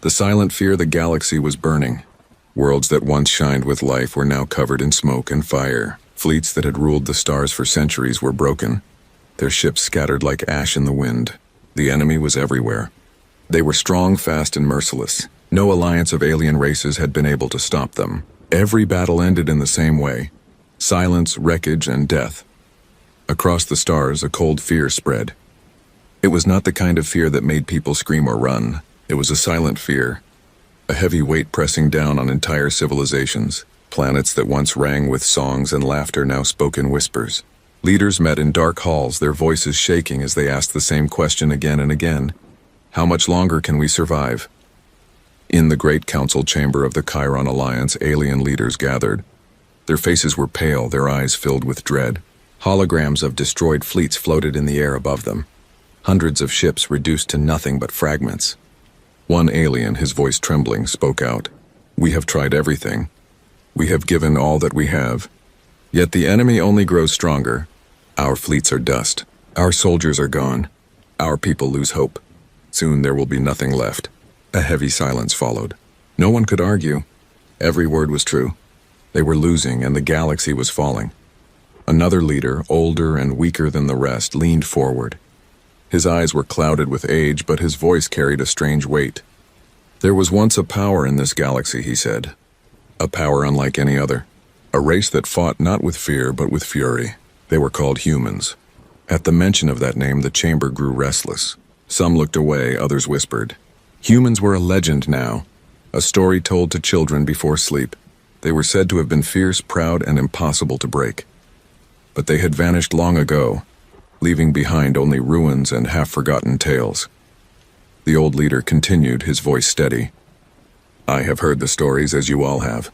The silent fear the galaxy was burning. Worlds that once shined with life were now covered in smoke and fire. Fleets that had ruled the stars for centuries were broken, their ships scattered like ash in the wind. The enemy was everywhere. They were strong, fast, and merciless. No alliance of alien races had been able to stop them. Every battle ended in the same way: silence, wreckage, and death. Across the stars, a cold fear spread. It was not the kind of fear that made people scream or run. It was a silent fear, a heavy weight pressing down on entire civilizations. Planets that once rang with songs and laughter now spoke in whispers. Leaders met in dark halls, their voices shaking as they asked the same question again and again. How much longer can we survive? In the great council chamber of the Chiron Alliance, alien leaders gathered. Their faces were pale, their eyes filled with dread. Holograms of destroyed fleets floated in the air above them. Hundreds of ships reduced to nothing but fragments. One alien, his voice trembling, spoke out. "We have tried everything. We have given all that we have. Yet the enemy only grows stronger. Our fleets are dust. Our soldiers are gone. Our people lose hope. Soon there will be nothing left." A heavy silence followed. No one could argue. Every word was true. They were losing, and the galaxy was falling. Another leader, older and weaker than the rest, leaned forward. His eyes were clouded with age, but his voice carried a strange weight. "There was once a power in this galaxy," he said. "A power unlike any other. A race that fought not with fear, but with fury. They were called humans." At the mention of that name, the chamber grew restless. Some looked away, others whispered. Humans were a legend now, a story told to children before sleep. They were said to have been fierce, proud, and impossible to break. But they had vanished long ago, leaving behind only ruins and half-forgotten tales. The old leader continued, his voice steady. "I have heard the stories, as you all have.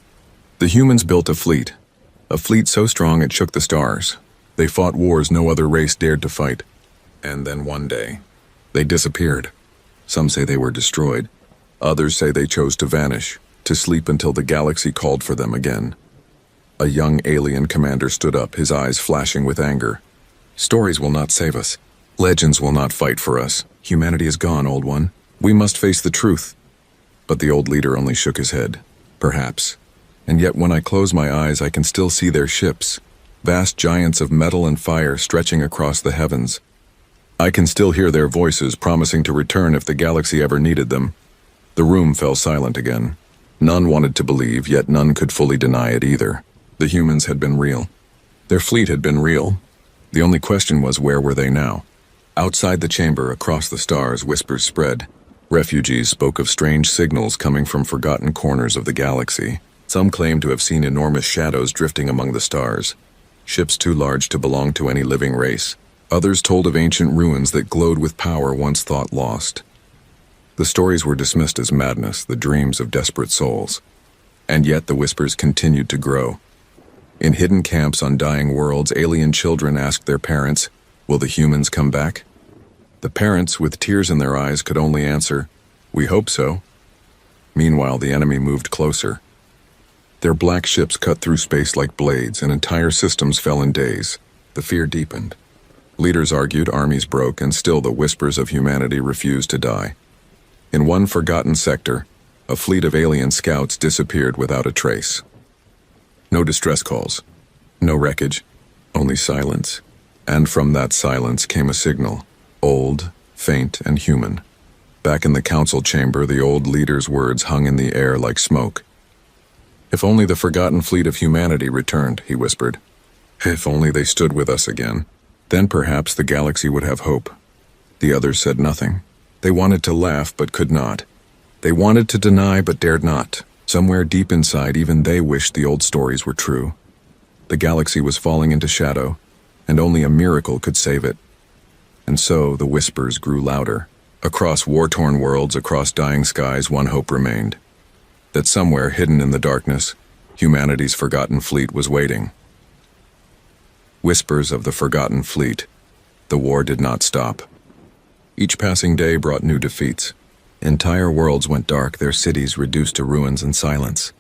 The humans built a fleet so strong it shook the stars. They fought wars no other race dared to fight. And then one day, they disappeared. Some say they were destroyed. Others say they chose to vanish, to sleep until the galaxy called for them again." A young alien commander stood up, his eyes flashing with anger. "Stories will not save us. Legends will not fight for us. Humanity is gone, old one. We must face the truth." But the old leader only shook his head. "Perhaps. And yet when I close my eyes, I can still see their ships, vast giants of metal and fire stretching across the heavens. I can still hear their voices promising to return if the galaxy ever needed them." The room fell silent again. None wanted to believe, yet none could fully deny it either. The humans had been real. Their fleet had been real. The only question was, where were they now? Outside the chamber, across the stars, whispers spread. Refugees spoke of strange signals coming from forgotten corners of the galaxy. Some claimed to have seen enormous shadows drifting among the stars, ships too large to belong to any living race. Others told of ancient ruins that glowed with power once thought lost. The stories were dismissed as madness, the dreams of desperate souls. And yet the whispers continued to grow. In hidden camps on dying worlds, alien children asked their parents, "Will the humans come back?" The parents, with tears in their eyes, could only answer, "We hope so." Meanwhile, the enemy moved closer. Their black ships cut through space like blades, and entire systems fell in days. The fear deepened. Leaders argued, armies broke, and still the whispers of humanity refused to die. In one forgotten sector, a fleet of alien scouts disappeared without a trace. No distress calls, no wreckage, only silence. And from that silence came a signal, old, faint, and human. Back in the council chamber, the old leader's words hung in the air like smoke. "If only the forgotten fleet of humanity returned," he whispered. "If only they stood with us again. Then perhaps the galaxy would have hope." The others said nothing. They wanted to laugh, but could not. They wanted to deny, but dared not. Somewhere deep inside, even they wished the old stories were true. The galaxy was falling into shadow, and only a miracle could save it. And so the whispers grew louder. Across war-torn worlds, across dying skies, one hope remained. That somewhere hidden in the darkness, humanity's forgotten fleet was waiting. Whispers of the forgotten fleet. The war did not stop. Each passing day brought new defeats. Entire worlds went dark, their cities reduced to ruins and silence.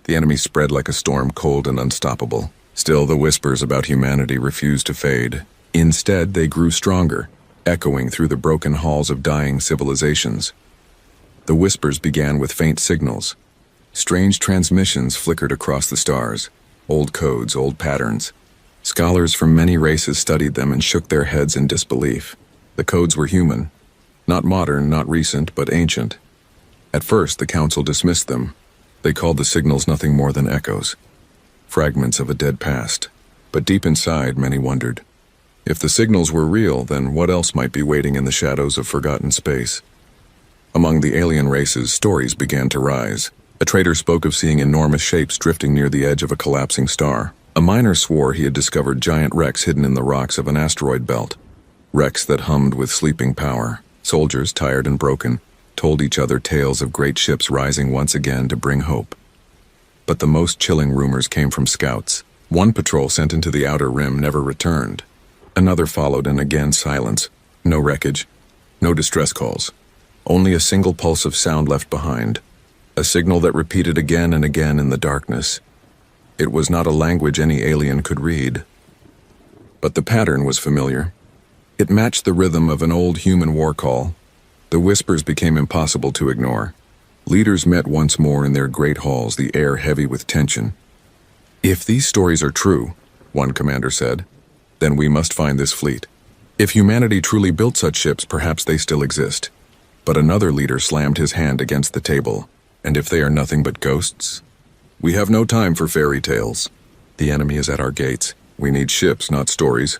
The enemy spread like a storm, cold and unstoppable. Still, the whispers about humanity refused to fade. Instead, they grew stronger, echoing through the broken halls of dying civilizations. The whispers began with faint signals. Strange transmissions flickered across the stars. Old codes, old patterns. Scholars from many races studied them and shook their heads in disbelief. The codes were human. Not modern, not recent, but ancient. At first, the council dismissed them. They called the signals nothing more than echoes. Fragments of a dead past. But deep inside, many wondered. If the signals were real, then what else might be waiting in the shadows of forgotten space? Among the alien races, stories began to rise. A trader spoke of seeing enormous shapes drifting near the edge of a collapsing star. A miner swore he had discovered giant wrecks hidden in the rocks of an asteroid belt. Wrecks that hummed with sleeping power. Soldiers, tired and broken, told each other tales of great ships rising once again to bring hope. But the most chilling rumors came from scouts. One patrol sent into the outer rim never returned. Another followed, and again silence. No wreckage. No distress calls. Only a single pulse of sound left behind. A signal that repeated again and again in the darkness. It was not a language any alien could read. But the pattern was familiar. It matched the rhythm of an old human war call. The whispers became impossible to ignore. Leaders met once more in their great halls, the air heavy with tension. "If these stories are true," one commander said, "then we must find this fleet. If humanity truly built such ships, perhaps they still exist." But another leader slammed his hand against the table. "And if they are nothing but ghosts? We have no time for fairy tales. The enemy is at our gates. We need ships, not stories."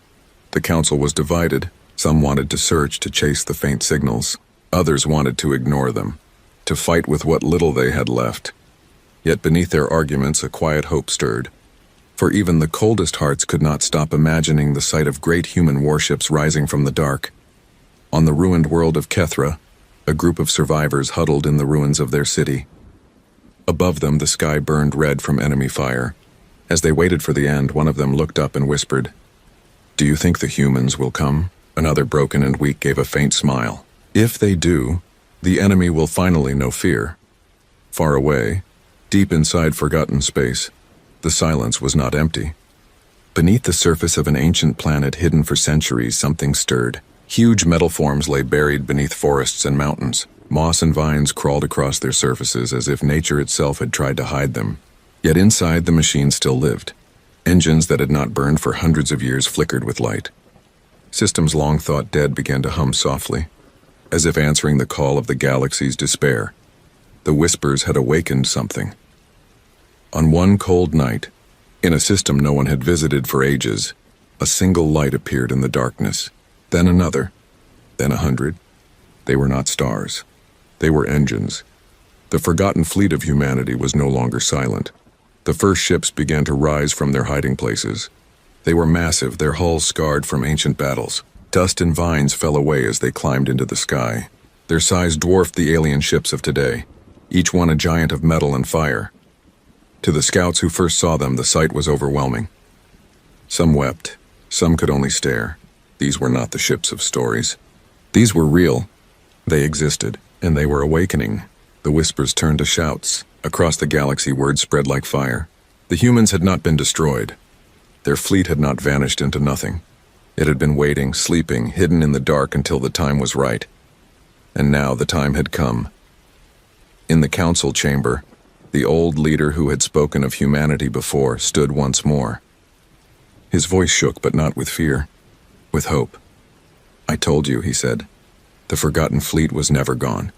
The council was divided. Some wanted to search, to chase the faint signals. Others wanted to ignore them, to fight with what little they had left. Yet beneath their arguments, a quiet hope stirred. For even the coldest hearts could not stop imagining the sight of great human warships rising from the dark. On the ruined world of Kethra, a group of survivors huddled in the ruins of their city. Above them, the sky burned red from enemy fire. As they waited for the end, one of them looked up and whispered, "Do you think the humans will come?" Another, broken and weak, gave a faint smile. "If they do, the enemy will finally know fear." Far away, deep inside forgotten space, the silence was not empty. Beneath the surface of an ancient planet hidden for centuries, something stirred. Huge metal forms lay buried beneath forests and mountains. Moss and vines crawled across their surfaces as if nature itself had tried to hide them. Yet inside, the machines still lived. Engines that had not burned for hundreds of years flickered with light. Systems long thought dead began to hum softly, as if answering the call of the galaxy's despair. The whispers had awakened something. On one cold night, in a system no one had visited for ages, a single light appeared in the darkness. Then another, then 100. They were not stars. They were engines. The forgotten fleet of humanity was no longer silent. The first ships began to rise from their hiding places. They were massive, their hulls scarred from ancient battles. Dust and vines fell away as they climbed into the sky. Their size dwarfed the alien ships of today, each one a giant of metal and fire. To the scouts who first saw them, the sight was overwhelming. Some wept, some could only stare. These were not the ships of stories. These were real. They existed, and they were awakening. The whispers turned to shouts. Across the galaxy, word spread like fire. The humans had not been destroyed. Their fleet had not vanished into nothing. It had been waiting, sleeping, hidden in the dark until the time was right. And now the time had come. In the council chamber, the old leader who had spoken of humanity before stood once more. His voice shook, but not with fear, with hope. "I told you," he said. "The forgotten fleet was never gone.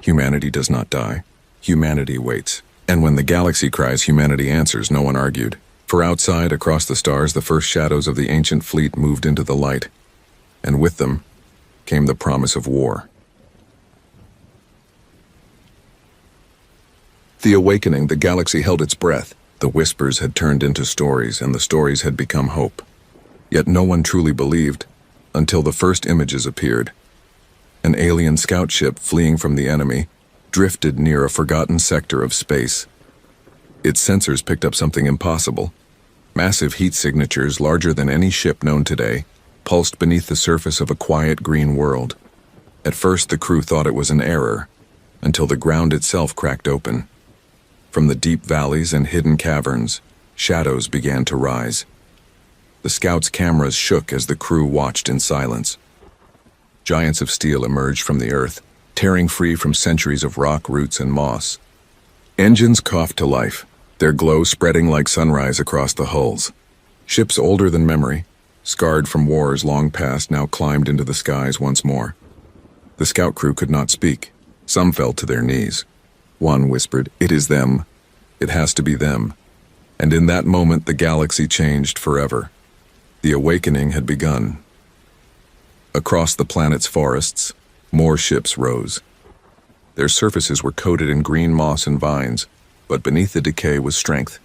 Humanity does not die. Humanity waits. And when the galaxy cries, humanity answers." No one argued. For outside, across the stars, the first shadows of the ancient fleet moved into the light. And with them came the promise of war. The awakening, the galaxy held its breath. The whispers had turned into stories, and the stories had become hope. Yet no one truly believed, until the first images appeared. An alien scout ship fleeing from the enemy drifted near a forgotten sector of space. Its sensors picked up something impossible. Massive heat signatures, larger than any ship known today, pulsed beneath the surface of a quiet green world. At first, the crew thought it was an error, until the ground itself cracked open. From the deep valleys and hidden caverns, shadows began to rise. The scouts' cameras shook as the crew watched in silence. Giants of steel emerged from the earth, tearing free from centuries of rock, roots, and moss. Engines coughed to life, their glow spreading like sunrise across the hulls. Ships older than memory, scarred from wars long past, now climbed into the skies once more. The scout crew could not speak. Some fell to their knees. One whispered, "It is them. It has to be them." And in that moment the galaxy changed forever. The awakening had begun. Across the planet's forests, more ships rose. Their surfaces were coated in green moss and vines, but beneath the decay was strength.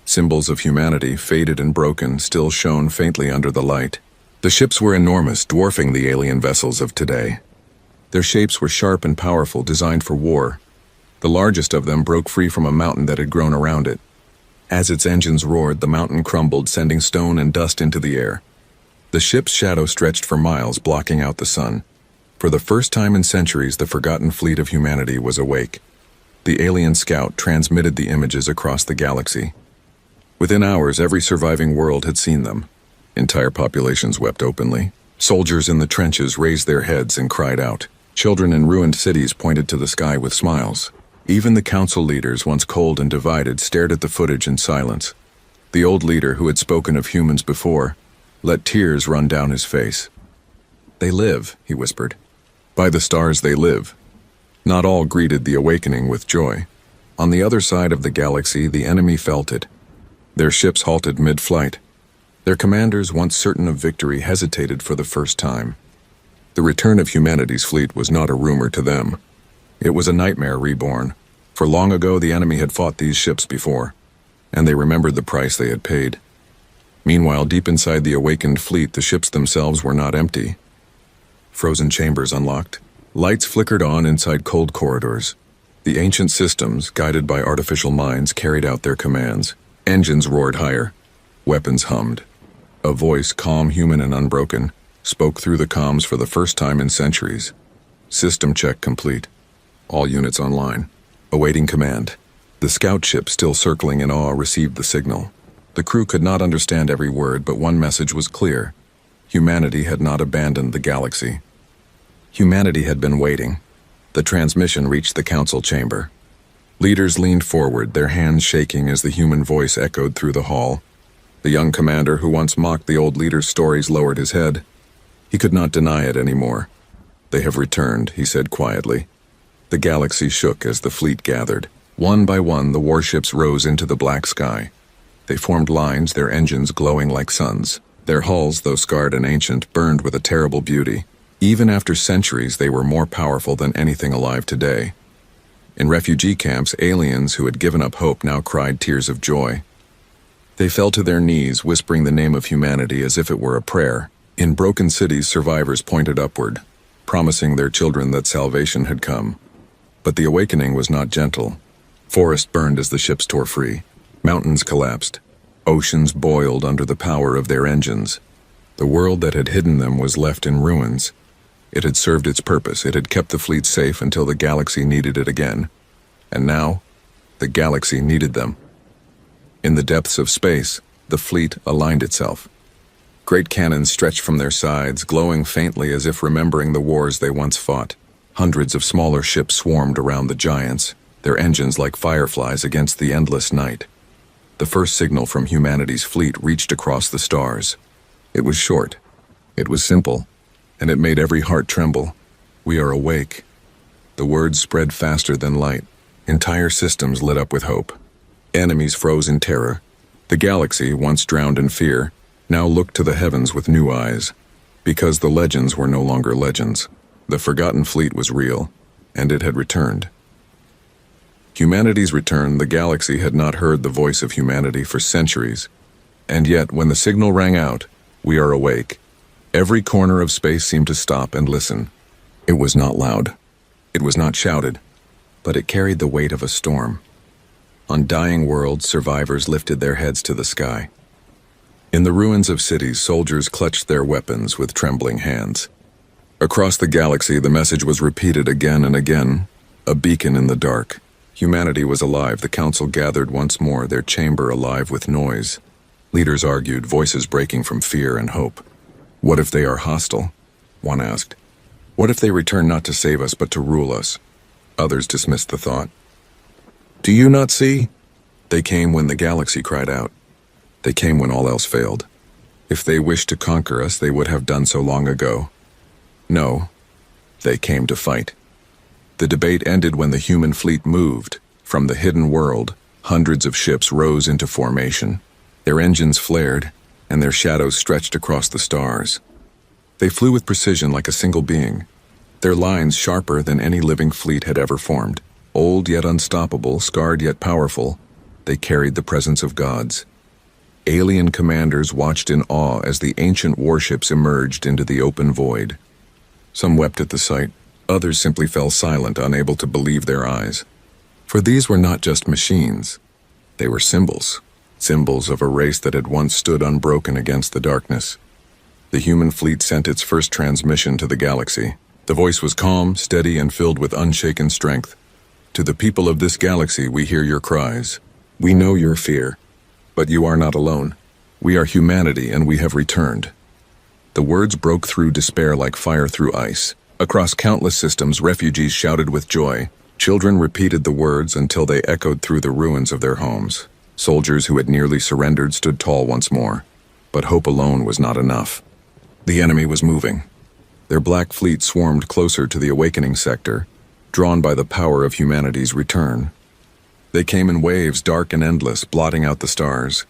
Symbols of humanity, faded and broken, still shone faintly under the light. The ships were enormous, dwarfing the alien vessels of today. Their shapes were sharp and powerful, designed for war. The largest of them broke free from a mountain that had grown around it. As its engines roared, the mountain crumbled, sending stone and dust into the air. The ship's shadow stretched for miles, blocking out the sun. For the first time in centuries, the forgotten fleet of humanity was awake. The alien scout transmitted the images across the galaxy. Within hours, every surviving world had seen them. Entire populations wept openly. Soldiers in the trenches raised their heads and cried out. Children in ruined cities pointed to the sky with smiles. Even the council leaders, once cold and divided, stared at the footage in silence. The old leader, who had spoken of humans before, let tears run down his face. "They live," he whispered. "By the stars they live." Not all greeted the awakening with joy. On the other side of the galaxy, the enemy felt it. Their ships halted mid-flight. Their commanders, once certain of victory, hesitated for the first time. The return of humanity's fleet was not a rumor to them. It was a nightmare reborn, for long ago the enemy had fought these ships before, and they remembered the price they had paid. Meanwhile, deep inside the awakened fleet, the ships themselves were not empty. Frozen chambers unlocked. Lights flickered on inside cold corridors. The ancient systems, guided by artificial minds, carried out their commands. Engines roared higher. Weapons hummed. A voice, calm, human, and unbroken, spoke through the comms for the first time in centuries. System check complete. All units online. Awaiting command. The scout ship, still circling in awe, received the signal. The crew could not understand every word, but one message was clear. Humanity had not abandoned the galaxy. Humanity had been waiting. The transmission reached the council chamber. Leaders leaned forward, their hands shaking as the human voice echoed through the hall. The young commander who once mocked the old leader's stories lowered his head. He could not deny it anymore. "They have returned," he said quietly. The galaxy shook as the fleet gathered. One by one, the warships rose into the black sky. They formed lines, their engines glowing like suns. Their hulls, though scarred and ancient, burned with a terrible beauty. Even after centuries, they were more powerful than anything alive today. In refugee camps, aliens who had given up hope now cried tears of joy. They fell to their knees, whispering the name of humanity as if it were a prayer. In broken cities, survivors pointed upward, promising their children that salvation had come. But the awakening was not gentle. Forests burned as the ships tore free. Mountains collapsed. Oceans boiled under the power of their engines. The world that had hidden them was left in ruins. It had served its purpose. It had kept the fleet safe until the galaxy needed it again. And now, the galaxy needed them. In the depths of space, the fleet aligned itself. Great cannons stretched from their sides, glowing faintly as if remembering the wars they once fought. Hundreds of smaller ships swarmed around the giants, their engines like fireflies against the endless night. The first signal from humanity's fleet reached across the stars. It was short. It was simple. And it made every heart tremble. "We are awake." The words spread faster than light. Entire systems lit up with hope. Enemies froze in terror. The galaxy, once drowned in fear, now looked to the heavens with new eyes. Because the legends were no longer legends. The forgotten fleet was real, and it had returned. Humanity's return, the galaxy had not heard the voice of humanity for centuries. And yet, when the signal rang out, "We are awake," every corner of space seemed to stop and listen. It was not loud. It was not shouted, but it carried the weight of a storm. On dying worlds, survivors lifted their heads to the sky. In the ruins of cities, soldiers clutched their weapons with trembling hands. Across the galaxy, the message was repeated again and again, a beacon in the dark. Humanity was alive. The council gathered once more, their chamber alive with noise. Leaders argued, voices breaking from fear and hope. "What if they are hostile?" one asked. What if they return not to save us but to rule us? Others dismissed the thought. Do you not see? They came when the galaxy cried out. They came when all else failed. If they wished to conquer us, they would have done so long ago. No, they came to fight. The debate ended when the human fleet moved. From the hidden world, hundreds of ships rose into formation. Their engines flared, and their shadows stretched across the stars. They flew with precision like a single being, their lines sharper than any living fleet had ever formed. Old yet unstoppable, scarred yet powerful, they carried the presence of gods. Alien commanders watched in awe as the ancient warships emerged into the open void. Some wept at the sight, others simply fell silent, unable to believe their eyes. For these were not just machines, they were symbols of a race that had once stood unbroken against the darkness. The human fleet sent its first transmission to the galaxy. The voice was calm, steady, and filled with unshaken strength. To the people of this galaxy, we hear your cries. We know your fear, but you are not alone. We are humanity, and we have returned. The words broke through despair like fire through ice. Across countless systems, refugees shouted with joy. Children repeated the words until they echoed through the ruins of their homes. Soldiers who had nearly surrendered stood tall once more. But hope alone was not enough. The enemy was moving. Their black fleet swarmed closer to the awakening sector, drawn by the power of humanity's return. They came in waves, dark and endless, blotting out the stars.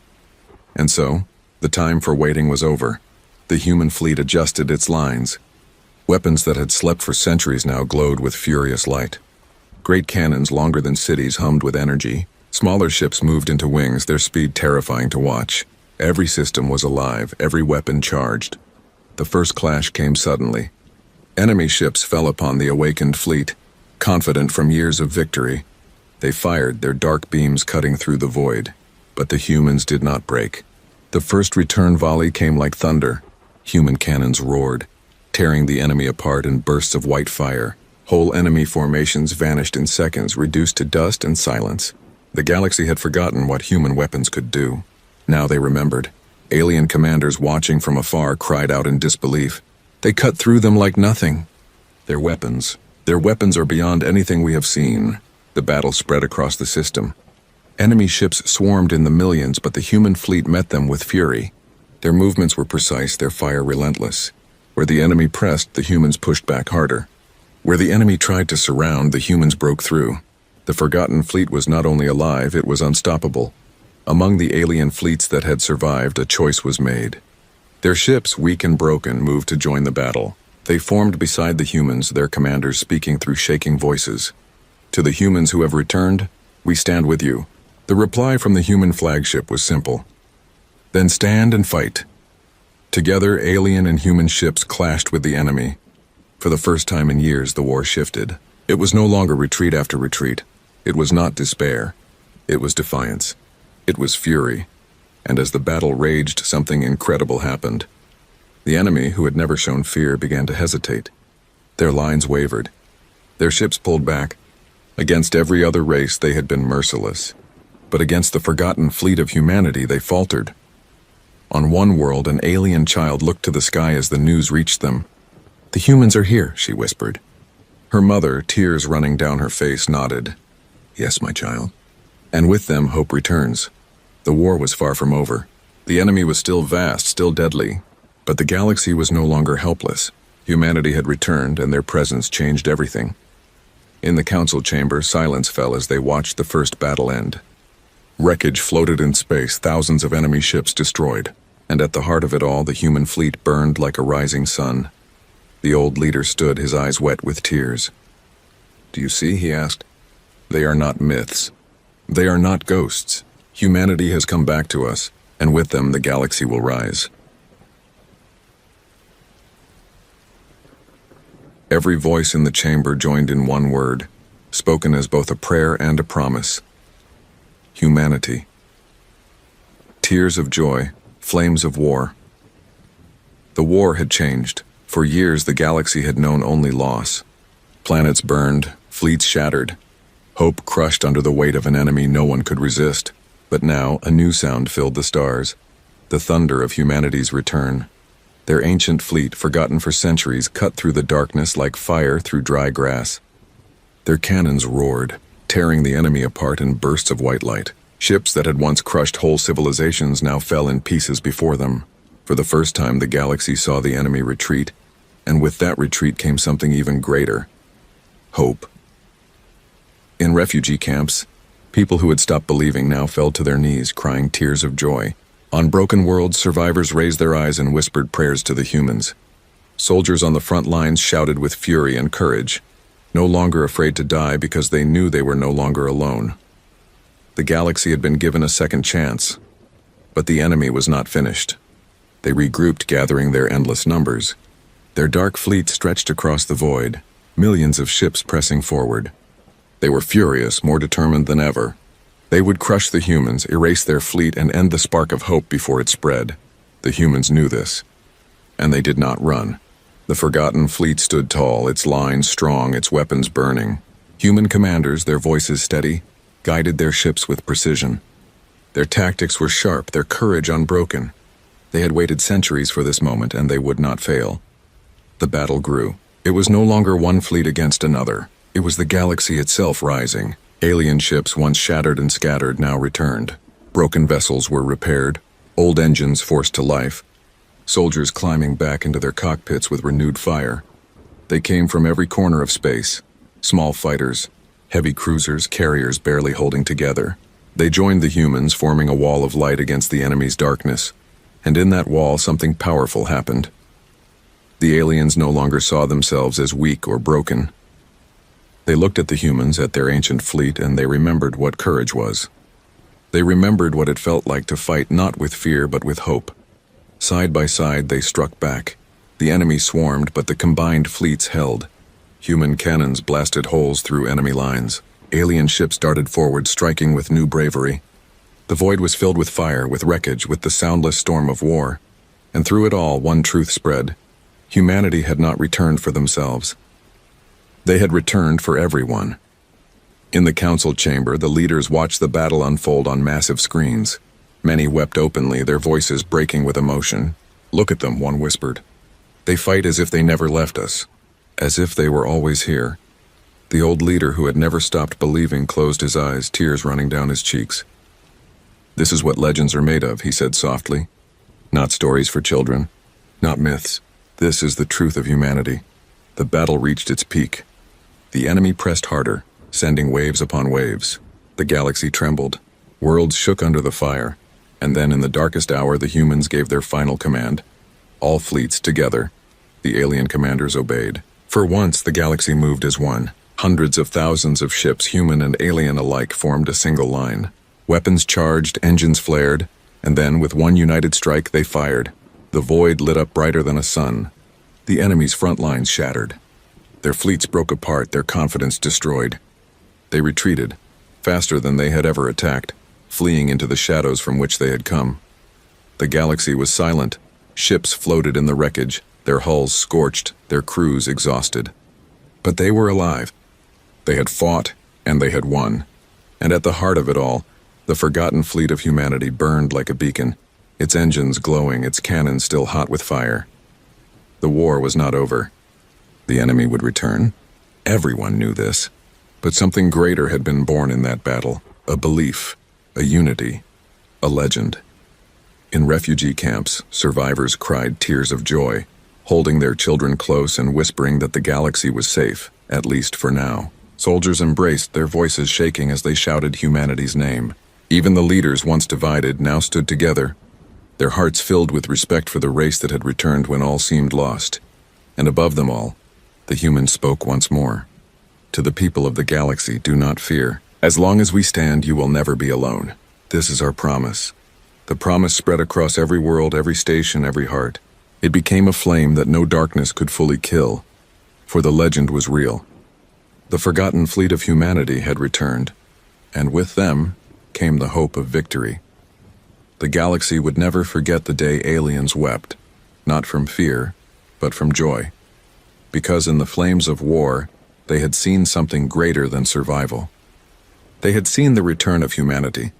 And so, the time for waiting was over. The human fleet adjusted its lines. Weapons that had slept for centuries now glowed with furious light. Great cannons longer than cities hummed with energy. Smaller ships moved into wings, their speed terrifying to watch. Every system was alive, every weapon charged. The first clash came suddenly. Enemy ships fell upon the awakened fleet, confident from years of victory. They fired, their dark beams cutting through the void. But the humans did not break. The first return volley came like thunder. Human cannons roared, tearing the enemy apart in bursts of white fire. Whole enemy formations vanished in seconds, reduced to dust and silence. The galaxy had forgotten what human weapons could do. Now they remembered. Alien commanders watching from afar cried out in disbelief. They cut through them like nothing. Their weapons are beyond anything we have seen. The battle spread across the system. Enemy ships swarmed in the millions, but the human fleet met them with fury. Their movements were precise, their fire relentless. Where the enemy pressed, the humans pushed back harder. Where the enemy tried to surround, the humans broke through. The forgotten fleet was not only alive, it was unstoppable. Among the alien fleets that had survived, a choice was made. Their ships, weak and broken, moved to join the battle. They formed beside the humans, their commanders speaking through shaking voices. To the humans who have returned, we stand with you. The reply from the human flagship was simple. Then stand and fight. Together, alien and human ships clashed with the enemy. For the first time in years, the war shifted. It was no longer retreat after retreat. It was not despair. It was defiance. It was fury. And as the battle raged, something incredible happened. The enemy, who had never shown fear, began to hesitate. Their lines wavered. Their ships pulled back. Against every other race, they had been merciless. But against the forgotten fleet of humanity, they faltered. On one world, an alien child looked to the sky as the news reached them. "The humans are here," she whispered. Her mother, tears running down her face, nodded. "Yes, my child." And with them, hope returns. The war was far from over. The enemy was still vast, still deadly. But the galaxy was no longer helpless. Humanity had returned, and their presence changed everything. In the council chamber, silence fell as they watched the first battle end. Wreckage floated in space, thousands of enemy ships destroyed. And at the heart of it all, the human fleet burned like a rising sun. The old leader stood, his eyes wet with tears. "Do you see?" he asked. "They are not myths. They are not ghosts. Humanity has come back to us, and with them the galaxy will rise." Every voice in the chamber joined in one word, spoken as both a prayer and a promise. Humanity. Tears of joy, flames of war. The war had changed. For years, the galaxy had known only loss. Planets burned, fleets shattered, hope crushed under the weight of an enemy no one could resist. But now, a new sound filled the stars, the thunder of humanity's return. Their ancient fleet, forgotten for centuries, cut through the darkness like fire through dry grass. Their cannons roared, tearing the enemy apart in bursts of white light. Ships that had once crushed whole civilizations now fell in pieces before them. For the first time, the galaxy saw the enemy retreat, and with that retreat came something even greater: hope. In refugee camps, people who had stopped believing now fell to their knees, crying tears of joy. On broken worlds, survivors raised their eyes and whispered prayers to the humans. Soldiers on the front lines shouted with fury and courage, no longer afraid to die because they knew they were no longer alone. The galaxy had been given a second chance, but the enemy was not finished. They regrouped, gathering their endless numbers. Their dark fleet stretched across the void, millions of ships pressing forward. They were furious, more determined than ever. They would crush the humans, erase their fleet, and end the spark of hope before it spread. The humans knew this, and they did not run. The forgotten fleet stood tall, its lines strong, its weapons burning. Human commanders, their voices steady, guided their ships with precision. Their tactics were sharp, their courage unbroken. They had waited centuries for this moment, and they would not fail. The battle grew. It was no longer one fleet against another. It was the galaxy itself rising. Alien ships, once shattered and scattered, now returned. Broken vessels were repaired, old engines forced to life, soldiers climbing back into their cockpits with renewed fire. They came from every corner of space, small fighters, heavy cruisers, carriers barely holding together. They joined the humans, forming a wall of light against the enemy's darkness, and in that wall something powerful happened. The aliens no longer saw themselves as weak or broken. They looked at the humans, at their ancient fleet, and they remembered what courage was. They remembered what it felt like to fight not with fear but with hope. Side by side they struck back. The enemy swarmed, but the combined fleets held. Human cannons blasted holes through enemy lines. Alien ships darted forward, striking with new bravery. The void was filled with fire, with wreckage, with the soundless storm of war. And through it all, one truth spread: humanity had not returned for themselves. They had returned for everyone. In the council chamber, the leaders watched the battle unfold on massive screens. Many wept openly, their voices breaking with emotion. "Look at them," one whispered. "They fight as if they never left us, as if they were always here." The old leader, who had never stopped believing, closed his eyes, tears running down his cheeks. "This is what legends are made of," he said softly. "Not stories for children, not myths. This is the truth of humanity." The battle reached its peak. The enemy pressed harder, sending waves upon waves. The galaxy trembled. Worlds shook under the fire. And then in the darkest hour, the humans gave their final command. All fleets together. The alien commanders obeyed. For once, the galaxy moved as one. Hundreds of thousands of ships, human and alien alike, formed a single line. Weapons charged, engines flared, and then, with one united strike, they fired. The void lit up brighter than a sun. The enemy's front lines shattered. Their fleets broke apart, their confidence destroyed. They retreated, faster than they had ever attacked, fleeing into the shadows from which they had come. The galaxy was silent. Ships floated in the wreckage, their hulls scorched, their crews exhausted. But they were alive. They had fought, and they had won. And at the heart of it all, the forgotten fleet of humanity burned like a beacon, its engines glowing, its cannons still hot with fire. The war was not over. The enemy would return. Everyone knew this. But something greater had been born in that battle, a belief, a unity, a legend. In refugee camps, survivors cried tears of joy, holding their children close and whispering that the galaxy was safe, at least for now. Soldiers embraced, their voices shaking as they shouted humanity's name. Even the leaders, once divided, now stood together, their hearts filled with respect for the race that had returned when all seemed lost. And above them all, the humans spoke once more. "To the people of the galaxy, do not fear. As long as we stand, you will never be alone. This is our promise." The promise spread across every world, every station, every heart. It became a flame that no darkness could fully kill, for the legend was real. The forgotten fleet of humanity had returned, and with them came the hope of victory. The galaxy would never forget the day aliens wept, not from fear, but from joy. Because in the flames of war, they had seen something greater than survival. They had seen the return of humanity,